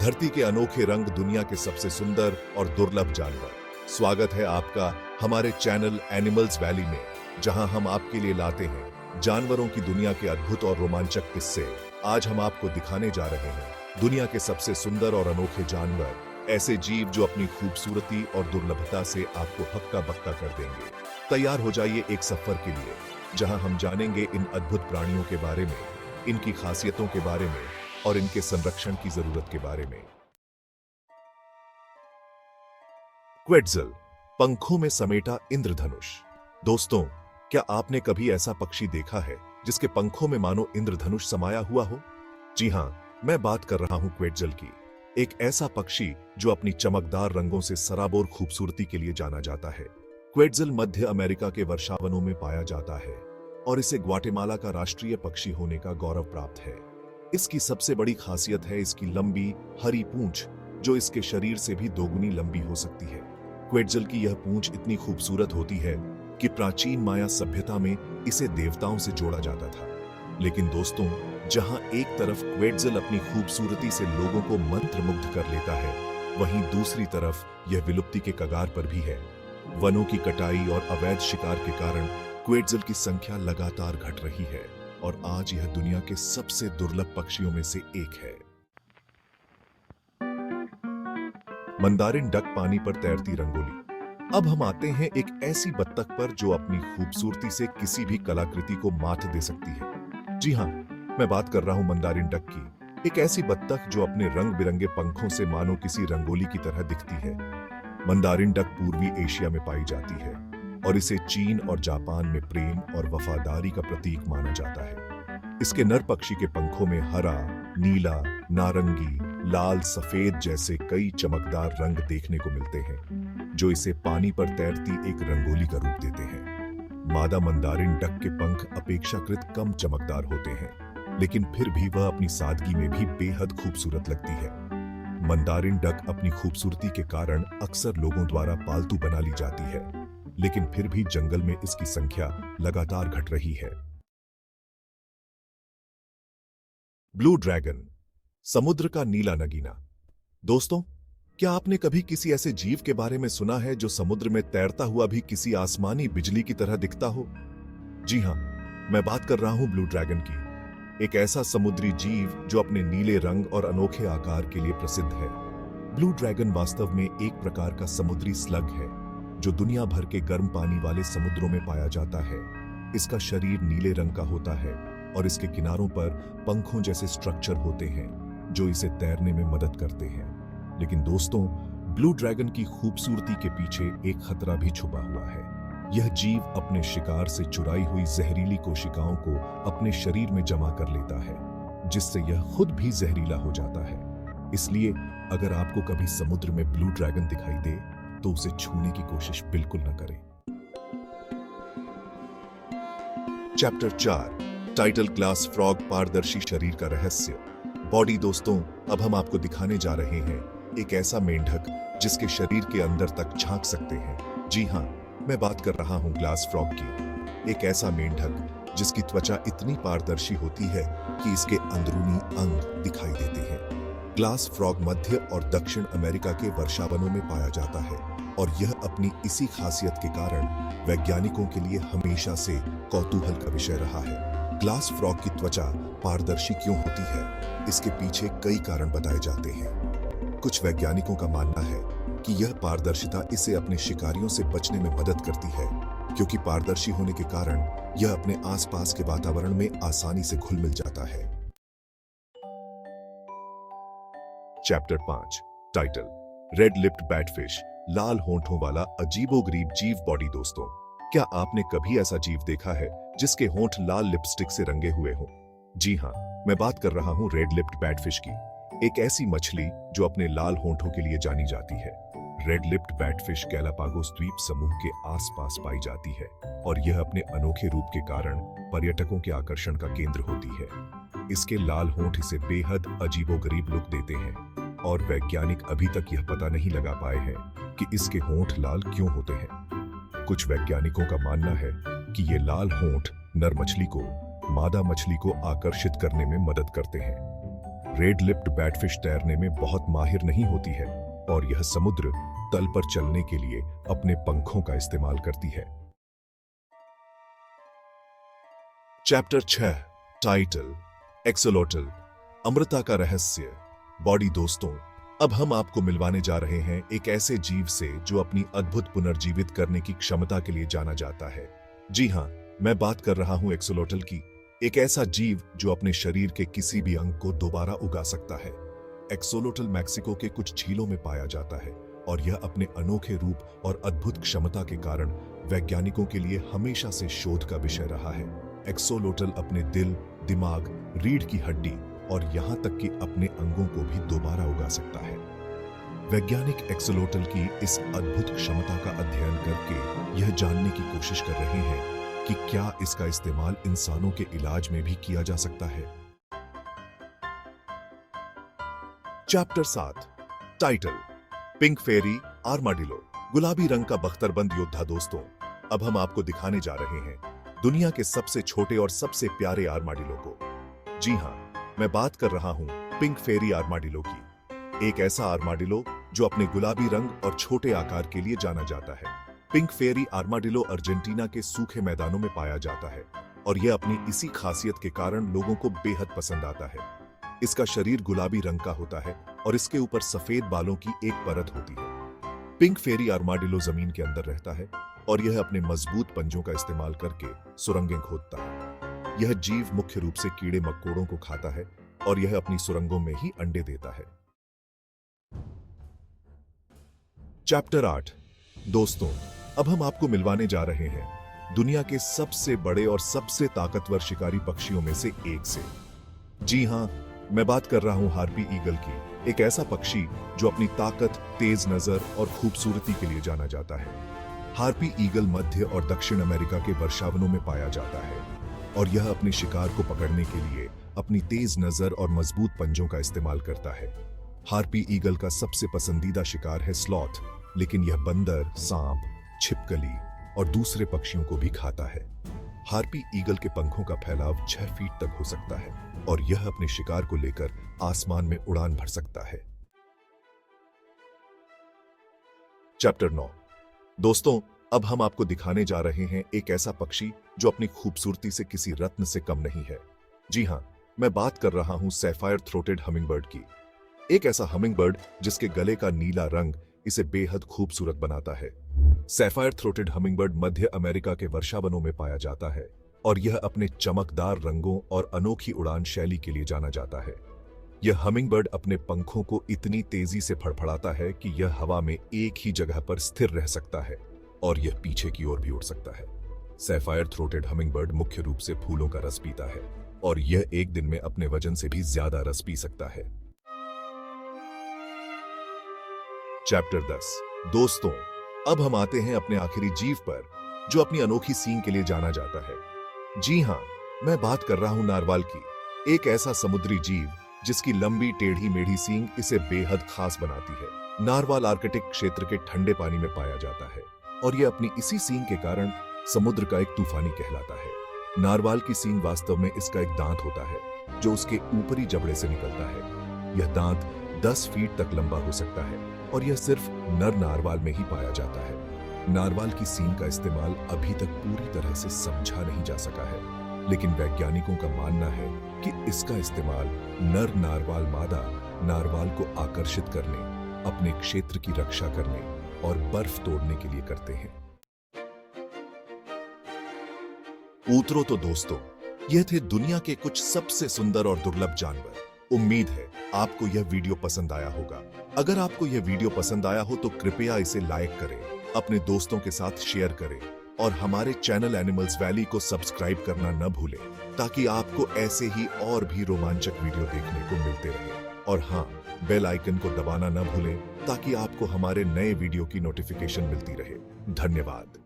धरती के अनोखे रंग, दुनिया के सबसे सुंदर और दुर्लभ जानवर। स्वागत है आपका हमारे चैनल एनिमल्स वैली में, जहां हम आपके लिए लाते हैं जानवरों की दुनिया के अद्भुत और रोमांचक किस्से। आज हम आपको दिखाने जा रहे हैं दुनिया के सबसे सुंदर और अनोखे जानवर, ऐसे जीव जो अपनी खूबसूरती और दुर्लभता से आपको हक्का बक्का कर देंगे। तैयार हो जाइए एक सफर के लिए, जहां हम जानेंगे इन अद्भुत प्राणियों के बारे में, इनकी खासियतों के बारे में और इनके संरक्षण की जरूरत के बारे में। क्वेट्ज़ल, पंखों में समेटा इंद्रधनुष। दोस्तों, क्या आपने कभी ऐसा पक्षी देखा है जिसके पंखों में मानो इंद्रधनुष समाया हुआ हो? जी हां, मैं बात कर रहा हूं क्वेट्ज़ल की। एक ऐसा पक्षी जो अपनी चमकदार रंगों से सराबोर खूबसूरती के लिए जाना जाता है। क्वेट्ज़ल मध्य अमेरिका के वर्षावनों में पाया जाता है और इसे ग्वाटेमाला का राष्ट्रीय पक्षी होने का गौरव प्राप्त है। इसकी सबसे बड़ी खासियत है इसकी लंबी हरी पूंछ, जो इसके शरीर से भी दोगुनी लंबी हो सकती है। क्वेट्ज़ल की यह पूंछ इतनी खूबसूरत होती है कि प्राचीन माया सभ्यता में इसे देवताओं से जोड़ा जाता था। लेकिन दोस्तों, जहां एक तरफ क्वेट्ज़ल अपनी खूबसूरती से लोगों को मंत्रमुग्ध कर लेता है, वहीं दूसरी तरफ यह विलुप्ति के कगार पर भी है। वनों की कटाई और अवैध शिकार के कारण क्वेट्ज़ल की संख्या लगातार घट रही है और आज यह दुनिया के सबसे दुर्लभ पक्षियों में से एक है। मंदारिन डक, पानी पर तैरती रंगोली। अब हम आते हैं एक ऐसी बत्तख पर जो अपनी खूबसूरती से किसी भी कलाकृति को मात दे सकती है। जी हां, मैं बात कर रहा हूं मंदारिन डक की, एक ऐसी बत्तख जो अपने रंग बिरंगे पंखों से मानो किसी रंगोली की तरह दिखती है। मंदारिन डक पूर्वी एशिया में पाई जाती है और इसे चीन और जापान में प्रेम और वफादारी का प्रतीक माना जाता है। इसके नर पक्षी के पंखों में हरा, नीला, नारंगी, लाल, सफेद जैसे कई चमकदार रंग देखने को मिलते हैं, जो इसे पानी पर तैरती एक रंगोली का रूप देते हैं। मादा मंदारिन डक के पंख अपेक्षाकृत कम चमकदार होते हैं, लेकिन फिर भी वह अपनी सादगी में भी बेहद खूबसूरत लगती है। मंदारिन डक अपनी खूबसूरती के कारण अक्सर लोगों द्वारा पालतू बना ली जाती है, लेकिन फिर भी जंगल में इसकी संख्या लगातार घट रही है। ब्लू ड्रैगन, समुद्र का नीला नगीना। दोस्तों, क्या आपने कभी किसी ऐसे जीव के बारे में सुना है जो समुद्र में तैरता हुआ भी किसी आसमानी बिजली की तरह दिखता हो? जी हां, मैं बात कर रहा हूं ब्लू ड्रैगन की, एक ऐसा समुद्री जीव जो अपने नीले रंग और अनोखे आकार के लिए प्रसिद्ध है। ब्लू ड्रैगन वास्तव में एक प्रकार का समुद्री स्लग है जो दुनिया भर के गर्म पानी वाले समुद्रों में पाया जाता है। इसका शरीर नीले रंग का होता है और इसके किनारों पर पंखों जैसे स्ट्रक्चर होते हैं जो इसे तैरने में मदद करते हैं। लेकिन दोस्तों, ब्लू ड्रैगन की खूबसूरती के पीछे एक खतरा भी छुपा हुआ है। यह जीव अपने शिकार से चुराई हुई जहरीली कोशिकाओं को अपने शरीर में जमा कर लेता है, जिससे यह खुद भी जहरीला हो जाता है। इसलिए अगर आपको कभी समुद्र में ब्लू ड्रैगन दिखाई दे तो उसे छूने की कोशिश बिल्कुल न करें। चैप्टर 4, टाइटल क्लास फ्रॉग, पारदर्शी शरीर का रहस्य। बॉडी। दोस्तों, अब हम आपको दिखाने जा रहे हैं एक ऐसा मेंढक जिसके शरीर के अंदर तक झांक सकते हैं। जी हां, मैं बात कर रहा हूं ग्लास फ्रॉग की, एक ऐसा मेंढक जिसकी त्वचा इतनी पारदर्शी होती है कि इसके अंदरूनी अंग दिखाई देते हैं। ग्लास फ्रॉग मध्य और दक्षिण अमेरिका के वर्षावनों में पाया जाता है और यह अपनी इसी खासियत के कारण वैज्ञानिकों के लिए हमेशा से कौतूहल का विषय रहा है। ग्लास फ्रॉग की त्वचा पारदर्शी क्यों होती है? इसके पीछे कई कारण बताए जाते हैं। कुछ वैज्ञानिकों का मानना है कि यह पारदर्शिता इसे अपने शिकारियों से बचने में मदद करती है, क्योंकि पारदर्शी होने के कारण यह अपने आसपास के वातावरण में आसानी से घुल मिल जाता है। Chapter 5, title red lipped batfish, लाल होंठों वाला अजीबोगरीब जीव। बॉडी। दोस्तों, क्या आपने कभी ऐसा जीव देखा है जिसके होंठ लाल लिपस्टिक से रंगे हुए हों? जी हां, मैं बात कर रहा हूं रेड लिप्ड बैटफिश की, एक ऐसी मछली जो अपने लाल होंठों के लिए जानी जाती है। रेड लिप्ड बैटफिश गैलापागोस द्वीप समूह के आसपास पाई जाती है और यह अपने अनोखे रूप के कारण पर्यटकों के आकर्षण का केंद्र होती है। इसके लाल होंठ इसे बेहद अजीबोगरीब लुक देते हैं और वैज्ञानिक अभी तक यह पता नहीं लगा पाए हैं कि इसके होंठ लाल क्यों होते हैं। कुछ वैज्ञानिकों का मानना है कि ये लाल होंठ नर मछली को मादा मछली को आकर्षित करने में मदद करते हैं। रेड लिप्ड बैटफिश तैरने में बहुत माहिर नहीं होती है और यह समुद्र तल पर चलने के लिए अपने पंखों का इस्तेमाल करती है। चैप्टर 6 टाइटल एक्सोलोटल अमृता का रहस्य बॉडी। दोस्तों, अब हम आपको मिलवाने जा रहे हैं एक ऐसे जीव से जो अपनी अद्भुत पुनर्जीवित करने की क्षमता के लिए जाना जाता है। जी हां, मैं बात कर रहा हूं एक्सोलोटल की, एक ऐसा जीव जो अपने शरीर के किसी भी अंग को दोबारा उगा सकता है। एक्सोलोटल मैक्सिको के कुछ झीलों में पाया जाता है और यह अपने अनोखे रूप और अद्भुत क्षमता के कारण वैज्ञानिकों के लिए हमेशा से शोध का विषय रहा है। एक्सोलोटल अपने दिल, दिमाग, रीढ़ की हड्डी और यहां तक कि अपने अंगों को भी दोबारा उगा सकता है। वैज्ञानिक एक्सोलोटल की इस अद्भुत क्षमता का अध्ययन करके यह जानने की कोशिश कर रहे हैं कि क्या इसका इस्तेमाल इंसानों के इलाज में भी किया जा सकता है। चैप्टर 7 टाइटल पिंक फेरी आर्माडिलो गुलाबी रंग का बख्तरबंद योद्धा। दोस्तों, अब हम आपको दिखाने जा रहे हैं दुनिया के सबसे छोटे और सबसे प्यारे आर्माडिलो को। जी हां, मैं बात कर रहा हूं पिंक फेरी आर्माडिलो की, एक ऐसा आर्माडिलो जो अपने गुलाबी रंग और छोटे आकार के लिए जाना जाता है। पिंक फेरी आर्माडिलो अर्जेंटीना के सूखे मैदानों में पाया जाता है और यह अपनी इसी खासियत के कारण लोगों को बेहद पसंद आता है। इसका शरीर गुलाबी रंग का होता है और इसके ऊपर सफेद बालों की एक परत होती है। पिंक फेरी आर्माडिलो जमीन के अंदर रहता है और यह अपने मजबूत पंजों का इस्तेमाल करके सुरंगें खोदता है। यह जीव मुख्य रूप से कीड़े मकोड़ों को खाता है और यह अपनी सुरंगों में ही अंडे देता है। चैप्टर 8 दोस्तों, अब हम आपको मिलवाने जा रहे हैं दुनिया के सबसे बड़े और सबसे ताकतवर शिकारी पक्षियों में से एक से। जी हां, मैं बात कर रहा हूं हार्पी ईगल की, एक ऐसा पक्षी जो अपनी ताकत, तेज नजर और खूबसूरती के लिए जाना जाता है। हार्पी ईगल मध्य और दक्षिण अमेरिका के वर्षावनों में पाया जाता है और यह अपने शिकार को पकड़ने के लिए अपनी तेज नजर और मजबूत पंजों का इस्तेमाल करता है। हार्पी ईगल का सबसे पसंदीदा शिकार है स्लॉथ, लेकिन यह बंदर, सांप, छिपकली और दूसरे पक्षियों को भी खाता है। हार्पी ईगल के पंखों का फैलाव 6 फीट तक हो सकता है और यह अपने शिकार को लेकर आसमान में उड़ान भर सकता है। चैप्टर 9 दोस्तों, अब हम आपको दिखाने जा रहे हैं एक ऐसा पक्षी जो अपनी खूबसूरती से किसी रत्न से कम नहीं है। जी हां, मैं बात कर रहा हूं सैफायर थ्रोटेड हमिंगबर्ड की, एक ऐसा हमिंगबर्ड जिसके गले का नीला रंग इसे बेहद खूबसूरत बनाता है। सैफायर थ्रोटेड हमिंगबर्ड मध्य अमेरिका के वर्षावनों में पाया जाता है और यह अपने चमकदार रंगों और अनोखी उड़ान शैली के लिए जाना जाता है। यह हमिंगबर्ड अपने पंखों को इतनी तेजी से फड़फड़ाता है कि यह हवा में एक ही जगह पर स्थिर रह सकता है और यह पीछे की ओर भी उड़ सकता है। सैफायर थ्रोटेड हमिंगबर्ड मुख्य रूप से फूलों का रस पीता है और यह एक दिन में अपने वजन से भी ज्यादा रस पी सकता है। चैप्टर 10 दोस्तों, अब हम आते हैं अपने आखिरी जीव पर जो अपनी अनोखी सींग के लिए जाना जाता है। जी हां, मैं बात कर रहा हूं नारवाल की, एक ऐसा समुद्री जीव जिसकी लंबी टेढ़ी मेढ़ी सींग इसे बेहद खास बनाती है। नारवाल आर्कटिक क्षेत्र के ठंडे पानी में पाया जाता है और यह अपनी इसी सींग के कारण समुद्र का एक तूफानी कहलाता है। नारवाल की सींग वास्तव में इसका एक दांत होता है जो उसके ऊपरी जबड़े से निकलता है। यह दांत 10 फीट तक लंबा हो सकता है और यह सिर्फ नर नारवाल में ही पाया जाता है। नारवाल की सींग का इस्तेमाल अभी तक पूरी तरह से समझा नहीं जा सका है, लेकिन वैज्ञानिकों का मानना है कि इसका इस्तेमाल नर नारवाल मादा नारवाल को आकर्षित करने, अपने क्षेत्र की रक्षा करने और बर्फ तोड़ने के लिए करते हैं। ऊतरो तो दोस्तों, यह थे दुनिया के कुछ सबसे सुंदर और दुर्लभ जानवर। उम्मीद है आपको यह वीडियो पसंद आया होगा। अगर आपको यह वीडियो पसंद आया हो तो कृपया इसे लाइक करें, अपने दोस्तों के साथ शेयर करें और हमारे चैनल एनिमल्स वैली को सब्सक्राइब करना न भूलें ताकि आपको ऐसे ही और भी रोमांचक वीडियो देखने को मिलते रहे। और हाँ, बेल आइकन को दबाना न भूलें ताकि आपको हमारे नए वीडियो की नोटिफिकेशन मिलती रहे। धन्यवाद।